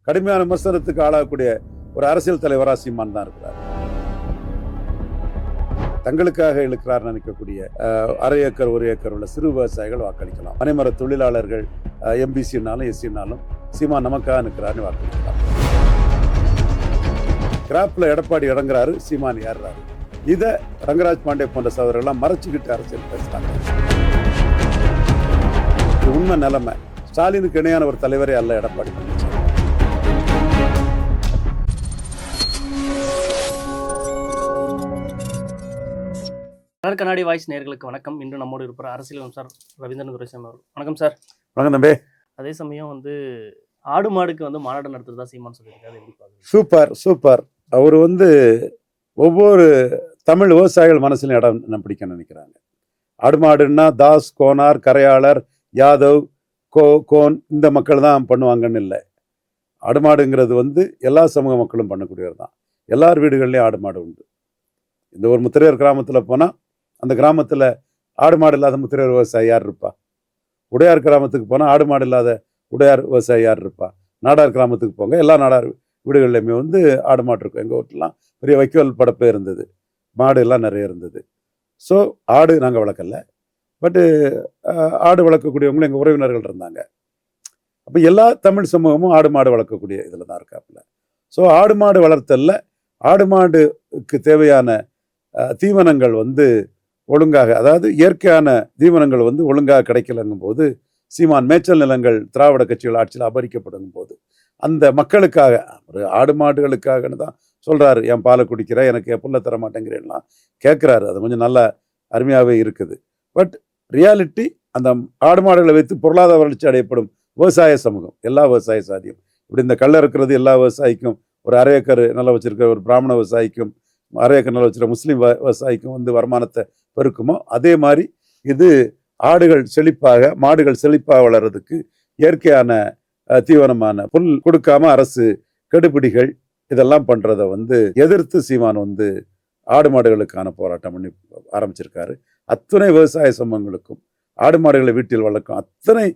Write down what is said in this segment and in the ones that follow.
கடுமையான விமர்சனத்துக்கு ஆளாகக்கூடிய ஒரு அரசியல் தலைவராக சீமான் தான் இருக்கிறார். தங்களுக்காக இழுக்கிறார் நினைக்கக்கூடிய அரை ஏக்கர் ஒரு ஏக்கர் உள்ள சிறு விவசாயிகள் வாக்களிக்கலாம். பனைமர தொழிலாளர்கள் எம்பிசினாலும் எஸ்சினாலும் சீமான் நமக்காக நிற்கிறாருன்னு வாக்களிக்கலாம். கிராப்ல எடப்பாடி இறங்குறாரு, சீமான் ஏறுறாரு. இதை ரங்கராஜ் பாண்டே போன்ற சகோதரர்கள்லாம் மறைச்சுக்கிட்டு அரசியல் பேசுறாங்க. உண்மை நிலைமை. ஸ்டாலினுக்கு இணையான ஒரு தலைவரே அல்ல எடப்பாடி. கண்ணாடி வாய்ஸ் நேயர்களுக்கு வணக்கம். இன்று நம்மோடு இருப்பார் அரசியல் அமைச்சர் ரவீந்திரன் துரைசாமி அவர்கள். வணக்கம் சார். வணக்கம் தம்பி. அதே சமயம் ஆடு மாடுக்கு மாநாடு நடத்துறதா சீமான் சொல்லியிருக்காரு. எப்படி பாக்குறீங்க? Super super. அவர் ஒவ்வொரு தமிழ் விவசாயிகள் மனசுல இடம் பிடிக்க நினைக்கிறாங்க. ஆடு மாடுன்னா தாஸ், கோனார், கரையாளர், யாதவ், கோன் இந்த மக்கள் தான் பண்ணுவாங்கன்னு இல்லை. ஆடு மாடுங்கிறது எல்லா சமூக மக்களும் பண்ணக்கூடியவர் தான். எல்லார் வீடுகள்லையும் ஆடு மாடு உண்டு. இந்த ஒரு முத்திரையர் கிராமத்தில் போனால் அந்த கிராமத்தில் ஆடு மாடு இல்லாத முத்திரையர் விவசாயி யார் இருப்பா? உடையார் கிராமத்துக்கு போனால் ஆடு மாடு இல்லாத உடையார் விவசாயி யார் இருப்பா? நாடார் கிராமத்துக்கு போங்க, எல்லா நாடார் வீடுகள்லையுமே ஆடு மாடு இருக்கும். எங்கள் வீட்டிலாம் பெரிய வைக்கோல் படப்பே இருந்தது, மாடு எல்லாம் நிறைய இருந்தது. ஸோ ஆடு நாங்கள் வளர்க்கல, பட்டு ஆடு வளர்க்கக்கூடியவங்களும் எங்கள் உறவினர்கள் இருந்தாங்க. அப்போ எல்லா தமிழ் சமூகமும் ஆடு மாடு வளர்க்கக்கூடிய இதில் தான் இருக்காப்புல. ஸோ ஆடு மாடு வளர்த்தலில் ஆடு மாடுக்கு தேவையான தீவனங்கள் ஒழுங்காக, அதாவது இயற்கையான தீவனங்கள் ஒழுங்காக கிடைக்கலங்கும் போது சீமான் மேய்ச்சல் நிலங்கள் திராவிட கட்சிகள் ஆட்சியில் அபகரிக்கப்படும் போது அந்த மக்களுக்காக, ஒரு ஆடு மாடுகளுக்காகன்னு தான் சொல்கிறாரு. என் பாலை குடிக்கிற, எனக்கு புல்ல தர மாட்டேங்கிறேன்லாம் கேட்குறாரு. அது கொஞ்சம் நல்ல அருமையாகவே இருக்குது. பட் ரியாலிட்டி அந்த ஆடு மாடுகளை வைத்து பொருளாதார வளர்ச்சி அடையப்படும் விவசாய சமூகம், எல்லா விவசாய சாதியும். இப்படி இந்த கல்ல இருக்கிறது எல்லா விவசாயிக்கும், ஒரு அரை ஏக்கர் நிலம் வச்சிருக்கிற ஒரு பிராமண விவசாயிக்கும், அரை ஏக்கர் நிலம் வச்சிருக்க முஸ்லீம் விவசாயிக்கும் வருமானத்தை பெருக்குமோ அதே மாதிரி இது ஆடுகள் செழிப்பாக, மாடுகள் செழிப்பாக வளர்றதுக்கு இயற்கையான தீவனமான புல் கொடுக்காம அரசு கெடுபிடிகள் இதெல்லாம் பண்றதை எதிர்த்து சீமான் ஆடு மாடுகளுக்கான போராட்டம் பண்ணி ஆரம்பிச்சிருக்காரு. அத்தனை விவசாய சமூகங்களுக்கும் ஆடு மாடுகளை வீட்டில் வளர்க்கும் அத்தனை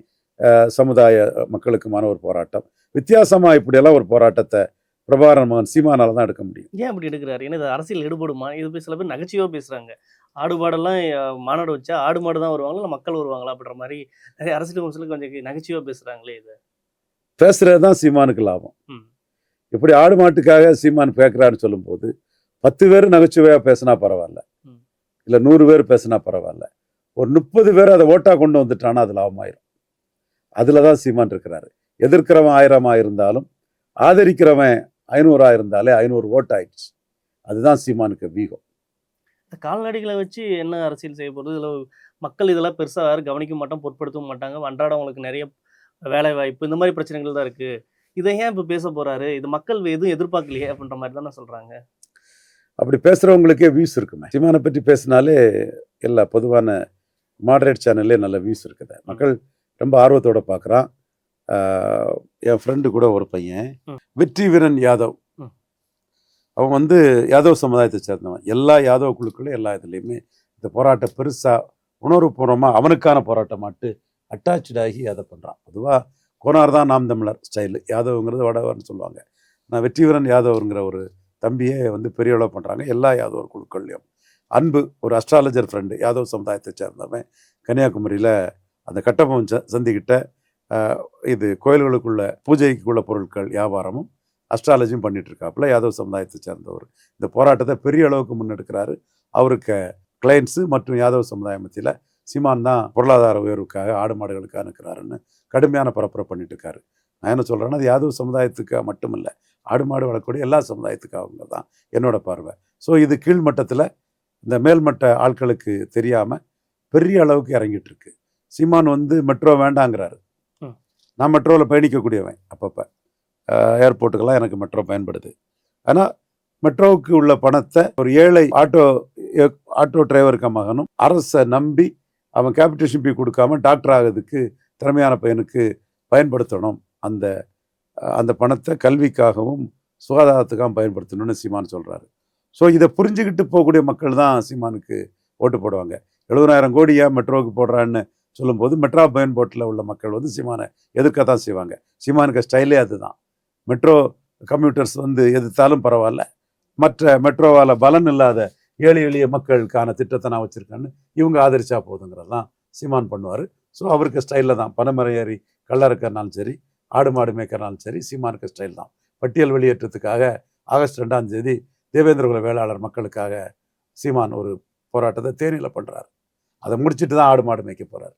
சமுதாய மக்களுக்குமான ஒரு போராட்டம். வித்தியாசமா இப்படியெல்லாம் ஒரு போராட்டத்தை பிரபாகரன் மகன் சீமானால தான் எடுக்க முடியும். ஏன் அப்படி எடுக்கிறாரு? ஏன்னா இது அரசியல் ஈடுபடுமா? இது சில பேர் நகைச்சுவையாக பேசுறாங்க. ஆடு மாடெல்லாம் மாநாடு வச்சா ஆடு மாடு தான் வருவாங்களா, இல்லை மக்கள் வருவாங்களா அப்படின்ற மாதிரி நிறைய அரசியல் விமர்சனம் கொஞ்சம் நகைச்சுவையாக பேசுறாங்களே. இது பேசுறது தான் சீமானுக்கு லாபம். இப்படி ஆடு மாட்டுக்காக சீமான் பேக்குறான்னு சொல்லும் போது 10 பேர் நகைச்சுவையா பேசினா பரவாயில்ல, இல்லை 100 பேர் பேசினா பரவாயில்ல, ஒரு 30 பேர் அதை ஓட்டா கொண்டு வந்துட்டானா அது லாபமாயிரும். அதுல தான் சீமான் இருக்கிறாரு. எதிர்க்கிறவன் 1000 இருந்தாலும் ஆதரிக்கிறவன் 500 இருந்தாலே 500 ஓட்டு ஆயிடுச்சு. அதுதான் சீமானுக்கு வீகம். இந்த கால்நடைகளை வச்சு என்ன அரசியல் செய்ய போகிறது? இதில் மக்கள் இதெல்லாம் பெருசாக யாரும் கவனிக்க மாட்டோம், பொருட்படுத்தவும் மாட்டாங்க. அன்றாடவங்களுக்கு நிறைய வேலை வாய்ப்பு இந்த மாதிரி பிரச்சனைகள் தான் இருக்குது. இதை ஏன் இப்போ பேச போகிறாரு? இது மக்கள் எதுவும் எதிர்பார்க்கலையே அப்படின்ற மாதிரி தானே சொல்கிறாங்க. அப்படி பேசுகிறவங்களுக்கே வியூஸ் இருக்குமே. சீமானை பற்றி பேசினாலே எல்லா பொதுவான மாடரேட் சேனல்லே நல்ல வியூஸ் இருக்குது. மக்கள் ரொம்ப ஆர்வத்தோடு பார்க்குறான். என் ஃப்ரெண்டு கூட ஒரு பையன் வெற்றி வீரன் யாதவ், அவன் யாதவ் சமுதாயத்தை சேர்ந்தவன். எல்லா யாதவ் குழுக்களும் எல்லா இதுலேயுமே இந்த போராட்டம் பெருசாக உணர்வுபூர்வமாக அவனுக்கான போராட்டமாட்டு அட்டாச்சாகி அதை பண்ணுறான். பொதுவாக கோனார் தான் நாம் தமிழர் ஸ்டைலு, யாதவ்ங்கிறது வடவர்னு சொல்லுவாங்க. நான் வெற்றி வீரன் யாதவ்ங்கிற ஒரு தம்பியே பெரிய அளவு பண்ணுறாங்க எல்லா யாதவ் குழுக்கள்லையும். அன்பு ஒரு அஸ்ட்ராலஜர் ஃப்ரெண்டு, யாதவ் சமுதாயத்தை சேர்ந்தவன், கன்னியாகுமரியில் அந்த கட்டபொம்மன் சந்திக்கிட்ட இது கோயில்களுக்குள்ள பூஜைக்குள்ள பொருட்கள் வியாபாரமும் அஸ்ட்ராலஜியும் பண்ணிட்டு இருக்காப்புல. யாதவ் சமுதாயத்தை சேர்ந்தவர் இந்த போராட்டத்தை பெரிய அளவுக்கு முன்னெடுக்கிறாரு. அவருக்கு கிளைண்ட்ஸு மற்றும் யாதவ் சமுதாய மத்தியில் சீமான் தான் பொருளாதார உயர்வுக்காக ஆடு மாடுகளுக்காக இருக்கிறாருன்னு கடுமையான பரப்புரை பண்ணிட்டு இருக்காரு. நான் என்ன சொல்கிறேன்னா, அது யாதவ் சமுதாயத்துக்காக மட்டும் இல்லை, ஆடு மாடு வளர்க்கக்கூடிய எல்லா சமுதாயத்துக்காக தான் என்னோட பார்வை. ஸோ இது கீழ்மட்டத்தில் இந்த மேல்மட்ட ஆட்களுக்கு தெரியாமல் பெரிய அளவுக்கு இறங்கிட்டு இருக்கு. சீமான் மெட்ரோ வேண்டாங்கிறாரு. நான் மெட்ரோவில் பயணிக்கக்கூடியவன், அப்பப்போ ஏர்போர்ட்டுக்கெல்லாம் எனக்கு மெட்ரோ பயன்படுது. ஆனால் மெட்ரோவுக்கு உள்ள பணத்தை ஒரு ஏழை ஆட்டோ டிரைவருக்கு மகனும் அரசை நம்பி அவன் கேபிட்டேஷன் ஃபீ கொடுக்காம டாக்டர் ஆகிறதுக்கு திறமையான பையனுக்கு பயன்படுத்தணும். அந்த பணத்தை கல்விக்காகவும் சுகாதாரத்துக்காகவும் பயன்படுத்தணும்னு சீமான் சொல்கிறாரு. ஸோ இதை புரிஞ்சுக்கிட்டு போகக்கூடிய மக்கள் தான் சீமானுக்கு ஓட்டு போடுவாங்க. 70,000 கோடியா மெட்ரோவுக்கு போடுறான்னு சொல்லும்போது மெட்ரோ பயன்பாட்டில் உள்ள மக்கள் சீமானை எதிர்க்க தான் செய்வாங்க. சீமானுக்கு ஸ்டைலே அதுதான். மெட்ரோ கம்யூட்டர்ஸ் வந்து எதிர்த்தாலும் பரவாயில்ல, மற்ற மெட்ரோவால் பலன் இல்லாத ஏழை எளிய மக்களுக்கான திட்டத்தை நான் வச்சுருக்கேன்னு இவங்க ஆதரிச்சா போதுங்கிறது தான் சீமான் பண்ணுவார். ஸோ அவருக்கு ஸ்டைலில் தான் பனைமரம் ஏறி கள்ளறக்கறனாலும் சரி, ஆடு மாடு மேய்க்கறனாலும் சரி, சீமானுக்கு ஸ்டைல் தான். பட்டியல் வெளியேற்றத்துக்காக ஆகஸ்ட் 2ஆம் தேதி தேவேந்திரகுல வேளாளர் மக்களுக்காக சீமான் ஒரு போராட்டத்தை தேனியில் பண்ணுறாரு. அதை முடிச்சுட்டு தான் ஆடு மாடு மேய்க்க போகிறார்.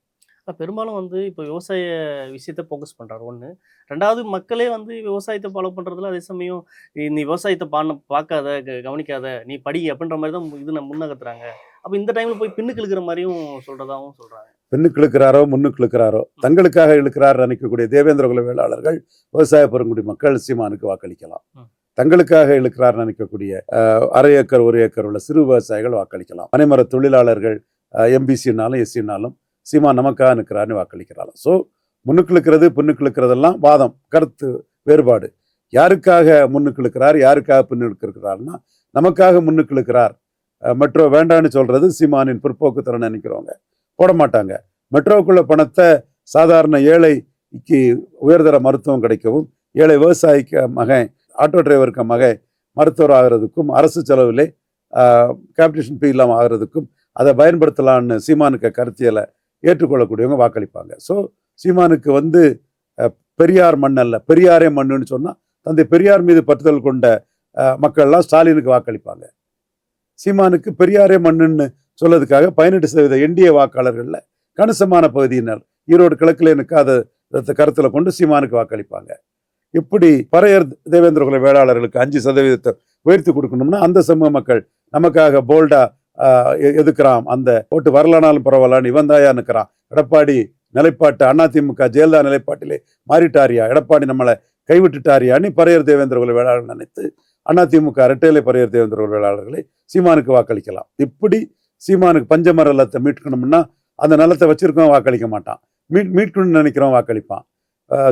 பெரும்பாலும் வந்து இப்போ விவசாய விஷயத்த ஃபோக்கஸ் பண்ணுறாரு ஒன்று. ரெண்டாவது மக்களே வந்து விவசாயத்தை ஃபாலோ பண்ணுறதுல அதே சமயம் நீ விவசாயத்தை பார்க்காத கவனிக்காத நீ படி அப்படின்ற மாதிரி தான் இது முன்னகத்துறாங்க. அப்போ இந்த டைமில் போய் பின்னுக்கு இழுக்கிற மாதிரியும் சொல்கிறதாகவும் சொல்கிறாங்க. பின்னுக்கு இழுக்கிறாரோ முன்னுக்கு இழுக்கிறாரோ, தங்களுக்காக இழுக்கிறார் நினைக்கக்கூடிய தேவேந்திரகுல வேளாளர்கள், விவசாய பெருங்குடி மக்கள் சீமானுக்கு வாக்களிக்கலாம். தங்களுக்காக இழுக்கிறார் நினைக்கக்கூடிய 1/2 ஏக்கர் 1 ஏக்கர் உள்ள சிறு விவசாயிகள் வாக்களிக்கலாம். பனைமர தொழிலாளர்கள் எம்பிசினாலும் எஸ்சினாலும் சீமான் நமக்காக நிற்கிறார்னு வாக்களிக்கிறாங்க. ஸோ முன்னுக்கு இழுக்கிறது பின்னுக்கு இழுக்கிறதெல்லாம் வாதம், கருத்து வேறுபாடு. யாருக்காக முன்னுக்கு இழுக்கிறார், யாருக்காக பின்னுக்கு இருக்கிறார்னா நமக்காக முன்னுக்கு இழுக்கிறார். மெட்ரோ வேண்டான்னு சொல்றது சீமானின் பிற்போக்குத்தனம் நினைக்கிறவங்க போட மாட்டாங்க. மெட்ரோக்குள்ள பணத்தை சாதாரண ஏழைக்கு உயர்தர மருத்துவம் கிடைக்கவும், ஏழை விவசாயிக்கு மகன், ஆட்டோ டிரைவருக்கு மகன் மருத்துவர் ஆகிறதுக்கும், அரசு செலவிலே கேபிடேஷன் ஃபீ இல்லாமல் ஆகிறதுக்கும் அதை பயன்படுத்தலான்னு சீமானுக்கு கருத்தியலை ஏற்றுக்கொள்ளக்கூடியவங்க வாக்களிப்பாங்க. ஸோ சீமானுக்கு வந்து பெரியார் மண் அல்ல, பெரியாரே மண்ணுன்னு சொன்னால் தந்தை பெரியார் மீது பற்றுதல் கொண்ட மக்கள்லாம் ஸ்டாலினுக்கு வாக்களிப்பாங்க. சீமானுக்கு பெரியாரே மண்ணுன்னு சொல்லதுக்காக 18% என்டிஏ வாக்காளர்களில் கணிசமான பகுதியினர் ஈரோடு கிழக்கிலே நிற்காத கருத்தில் கொண்டு சீமானுக்கு வாக்களிப்பாங்க. இப்படி பறையர் தேவேந்திரகுல வேளாளர்களுக்கு 5% உயர்த்தி கொடுக்கணும்னா அந்த சமூக மக்கள் நமக்காக போல்டா எதுக்குறான், அந்த ஓட்டு வரலானாலும் பரவாயில்லான்னு இவன் தாயா நிற்கிறான், எடப்பாடி நிலைப்பாட்டு அதிமுக ஜெயலலிதா நிலைப்பாட்டிலே மாறிட்டாரியா, எடப்பாடி நம்மளை கைவிட்டுட்டாரியான்னு பறையர் தேவேந்திரகுல வேளாளர்கள் நினைத்து அதிமுக இரட்டையிலை பறையர் தேவேந்திரகுல வேளாளர்களை சீமானுக்கு வாக்களிக்கலாம். இப்படி சீமானுக்கு பஞ்சமர நிலத்தை மீட்கணும்னா அந்த நிலத்தை வச்சிருக்கவன் வாக்களிக்க மாட்டான், மீட்கணும்னு நினைக்கிறவன் வாக்களிப்பான்.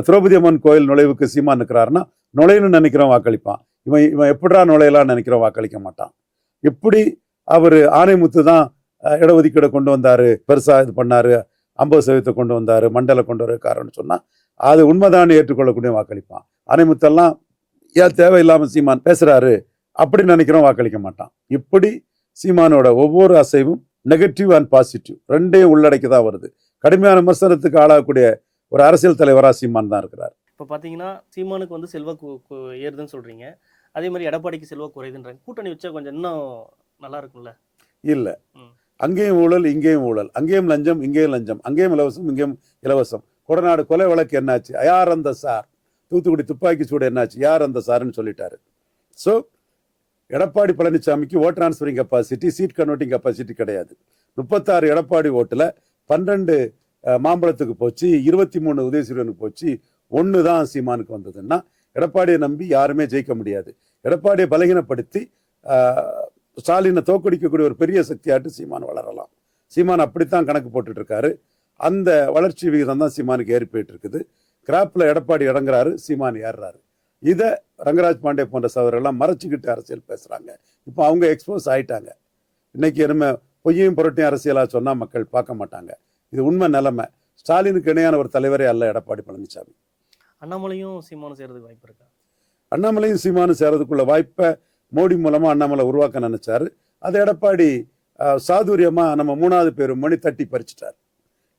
திரௌபதி அம்மன் கோயில் நுழைவுக்கு சீமான் நிற்கிறாருன்னா நுழையணும்னு நினைக்கிறவன் வாக்களிப்பான். இவன் எப்படா நுழையலான்னு நினைக்கிறவன் வாக்களிக்க மாட்டான். இப்படி அவர் ஆணைமுத்து தான் இடஒதுக்கீடை கொண்டு வந்தார், பெருசாக இது பண்ணார், 50% கொண்டு வந்தார், மண்டலை கொண்டு வரக்காரன்னு சொன்னால் அது உண்மைதான் ஏற்றுக்கொள்ளக்கூடிய வாக்களிப்பான். ஆணைமுத்தெல்லாம் ஏன் தேவையில்லாமல் சீமான் பேசுகிறாரு அப்படி நினைக்கிறோம் வாக்களிக்க மாட்டான். இப்படி சீமானோட ஒவ்வொரு அசைவும் நெகட்டிவ் அண்ட் பாசிட்டிவ் ரெண்டையும் உள்ளடக்கி தான் வருது. கடுமையான விமர்சனத்துக்கு ஆளாகக்கூடிய ஒரு அரசியல் தலைவராக சீமான் தான் இருக்கிறார். இப்போ பார்த்தீங்கன்னா சீமானுக்கு வந்து செல்வாக்கு ஏறுதுன்னு சொல்கிறீங்க, அதே மாதிரி எடப்பாடிக்கு செல்வாக்கு குறையுதுன்றாங்க. கூட்டணி வச்சா கொஞ்சம் இன்னும் நல்லா இருக்கும்ல? இல்லை, அங்கேயும் ஊழல் இங்கேயும் ஊழல், அங்கேயும் லஞ்சம் இங்கேயும் லஞ்சம், அங்கேயும் இலவசம் இங்கேயும் இலவசம். கொடநாடு கொலை வழக்கு என்னாச்சு, யார் அந்த சார், தூத்துக்குடி துப்பாக்கி சூடு என்னாச்சு, யார் அந்த சார்ன்னு சொல்லிட்டாரு. ஸோ எடப்பாடி பழனிசாமிக்கு vote transferring capacity, seat converting capacity கிடையாது. 36 எடப்பாடி ஓட்டில் 12 மாம்பழத்துக்கு போச்சு, 23 உதயசூரியனுக்கு போச்சு, 1 தான் சீமானுக்கு வந்ததுன்னா எடப்பாடியை நம்பி யாருமே ஜெயிக்க முடியாது. எடப்பாடியை பலகீனப்படுத்தி ஸ்டாலினை தோக்கடிக்கக்கூடிய ஒரு பெரிய சக்தியாட்டு சீமான் வளரலாம். சீமான் அப்படித்தான் கணக்கு போட்டுட்டு இருக்காரு. அந்த வளர்ச்சி விகிதம் தான் சீமானுக்கு ஏறி போயிட்டு இருக்குது. கிராப்ல எடப்பாடி இறங்குறாரு, சீமான் ஏறுறாரு. இதை ரங்கராஜ் பாண்டே போன்ற சகோதரர்கள்லாம் மறைச்சிக்கிட்டு அரசியல் பேசுறாங்க. இப்போ அவங்க எக்ஸ்போஸ் ஆயிட்டாங்க. இன்னைக்கு நம்ம பொய்யும் புரட்டையும் அரசியலா சொன்னா மக்கள் பார்க்க மாட்டாங்க. இது உண்மை நிலைமை. ஸ்டாலினுக்கு இணையான ஒரு தலைவரே அல்ல எடப்பாடி பழனிசாமி. அண்ணாமலையும் சீமானும் சேர்றதுக்கு வாய்ப்பு இருக்கா? அண்ணாமலையும் சீமானும் சேர்றதுக்குள்ள வாய்ப்பை மோடி மூலமா அண்ணாமலை உருவாக்க நினைச்சாரு. அதை எடப்பாடி சாதுரியமா நம்ம 3வது பேர் மணி தட்டி பறிச்சிட்டார்.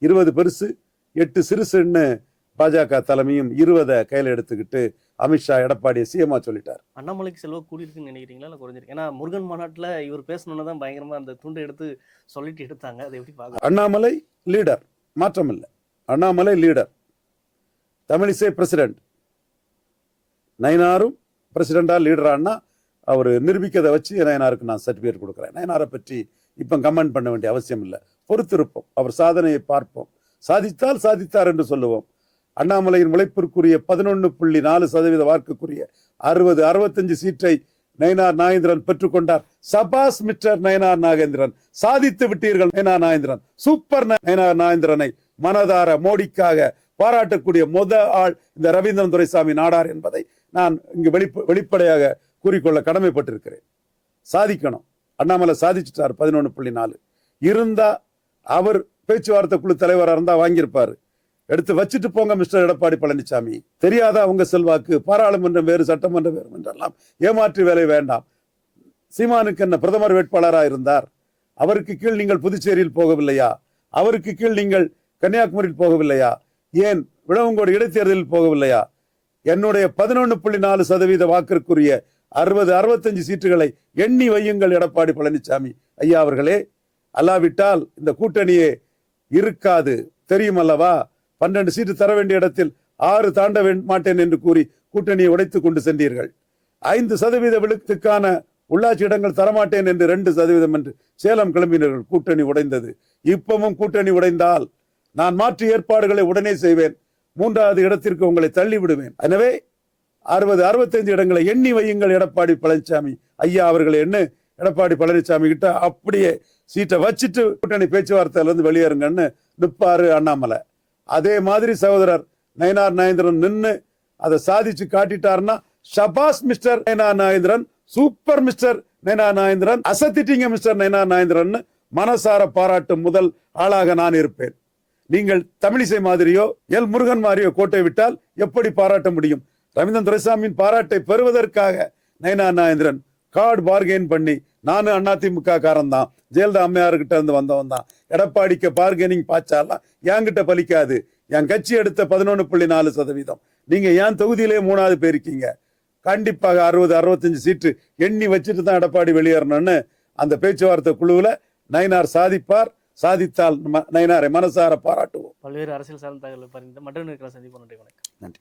20 பெருசு 8 சிறுசுன்னு பாஜக தலைமையும் 20 கையில் எடுத்துக்கிட்டு அமித்ஷா எடப்பாடியை சிஎம்மா சொல்லிட்டார். அண்ணாமலைக்கு செல்வா கூடியிருக்குன்னு நினைக்கிறீங்களா இல்லை குறைஞ்சிருக்கு? ஏன்னா முருகன் மாநாட்டில் இவர் பேசணுன்னு தான் பயங்கரமா அந்த துண்டை எடுத்து சொல்லிட்டு எடுத்தாங்க. அதை எப்படி பார்க்க? அண்ணாமலை லீடர், மாற்றம் இல்லை. அண்ணாமலை லீடர், தமிழிசை பிரசிடென்ட், நயினாரும் பிரசிடெண்டா லீடரானா அவர் நிரூபிக்கதை வச்சு நயனாருக்கு நான் சர்டிஃபிகேட் கொடுக்குறேன். நயனாரை பற்றி இப்போ கமெண்ட் பண்ண வேண்டிய அவசியம் இல்லை. பொறுத்திருப்போம், அவர் சாதனையை பார்ப்போம். சாதித்தால் சாதித்தார் என்று சொல்லுவோம். அண்ணாமலையின் உழைப்பிற்குரிய 11.4% வாக்குக்குரிய 65 சீட்டை நயினார் நாகேந்திரன் பெற்றுக்கொண்டார். சபாஸ் மிஸ்டர் நயினார் நாகேந்திரன், சாதித்து விட்டீர்கள் நயினார் நாகேந்திரன், சூப்பர் நயினார் நாகேந்திரனை மனதார மோடிக்காக பாராட்டக்கூடிய ஆள் இந்த ரவீந்திரன் துரைசாமி நாடார் என்பதை நான் இங்கு வெளிப்படையாக கூறிக்கொள்ள கடமைப்பட்டிருக்கிறேன். சாதிக்கணும். அண்ணாமலை சாதிச்சுட்டார். 11.4 இருந்தா அவர் பேச்சுவார்த்தை குழு தலைவராக இருந்தா வாங்கியிருப்பாரு. எடுத்து வச்சுட்டு போங்க மிஸ்டர் எடப்பாடி பழனிசாமி. தெரியாதா உங்க செல்வாக்கு? பாராளுமன்றம் வேறு, சட்டமன்றம் வேறு என்றெல்லாம் ஏமாற்று வேலை வேண்டாம். சீமானுக்கு என்ன பிரதமர் வேட்பாளராக இருந்தார்? அவருக்கு கீழ் நீங்கள் புதுச்சேரியில் போகவில்லையா? அவருக்கு கீழ் நீங்கள் கன்னியாகுமரியில் போகவில்லையா? ஏன் விளவங்கோடு இடைத்தேர்தலில் போகவில்லையா? என்னுடைய 11.4% வாக்கிற்குரிய 65 சீட்டுகளை எண்ணி வையுங்கள் எடப்பாடி பழனிசாமி ஐயா அவர்களே. அல்லாவிட்டால் இந்த கூட்டணியே இருக்காது, தெரியும் அல்லவா? 12 சீட்டு தர வேண்டிய இடத்தில் 6 தாண்ட மாட்டேன் என்று கூறி கூட்டணியை உடைத்துக் கொண்டு சென்றீர்கள். 5% விழுத்துக்கான உள்ளாட்சி இடங்கள் தரமாட்டேன் என்று 2% என்று சேலம் கிளம்பினர்கள். கூட்டணி உடைந்தது. இப்பவும் கூட்டணி உடைந்தால் நான் மாற்று ஏற்பாடுகளை உடனே செய்வேன். 3வது இடத்திற்கு உங்களை தள்ளி விடுவேன். எனவே 65 இடங்களை எண்ணி வையுங்கள் எடப்பாடி பழனிசாமி ஐயா அவர்கள். என்ன எடப்பாடி பழனிசாமி கிட்ட அப்படியே சீட்டை வச்சுட்டு கூட்டணி பேச்சுவார்த்தையில இருந்து வெளியேறுங்கன்னு நிற்பாரு அண்ணாமலை. அதே மாதிரி சகோதரர் நயினார் நாகேந்திரன் நின்று அதை சாதிச்சு காட்டிட்டாருன்னா ஷபாஸ் mister Nainar Nagendran, super mister Nainar Nagendran, அசத்திட்டீங்க மிஸ்டர் நயினார் நாகேந்திரன் மனசார பாராட்டும் முதல் ஆளாக நான் இருப்பேன். நீங்கள் தமிழிசை மாதிரியோ எல் முருகன் மாதிரியோ கோட்டை விட்டால் எப்படி பாராட்ட முடியும்? ரவீந்திரன் துரைசாமியின் பாராட்டை பெறுவதற்காக நயினார் நாகேந்திரன் கார்டு பார்கெயின் பண்ணி, நானும் அதிமுக காரன் தான், ஜெயலலிதா அம்மையார்கிட்ட இருந்து வந்தவன் தான், எடப்பாடிக்கு பார்கெனிங் பாய்ச்சாலாம் என்கிட்ட பலிக்காது. என் கட்சி எடுத்த 11.4%. நீங்க என் தொகுதியிலே 3வது போயிருக்கீங்க. கண்டிப்பாக 65 சீட்டு எண்ணி வச்சுட்டு தான் எடப்பாடி வெளியேறணும்னு அந்த பேச்சுவார்த்தை குழுவில் நயினார் சாதிப்பார். சாதித்தால் நயினாரை மனசார பாராட்டுவோம். பல்வேறு அரசியல் சார்ந்த தகவல் பரிந்து மற்ற சந்திப்பு. நன்றி, வணக்கம். நன்றி.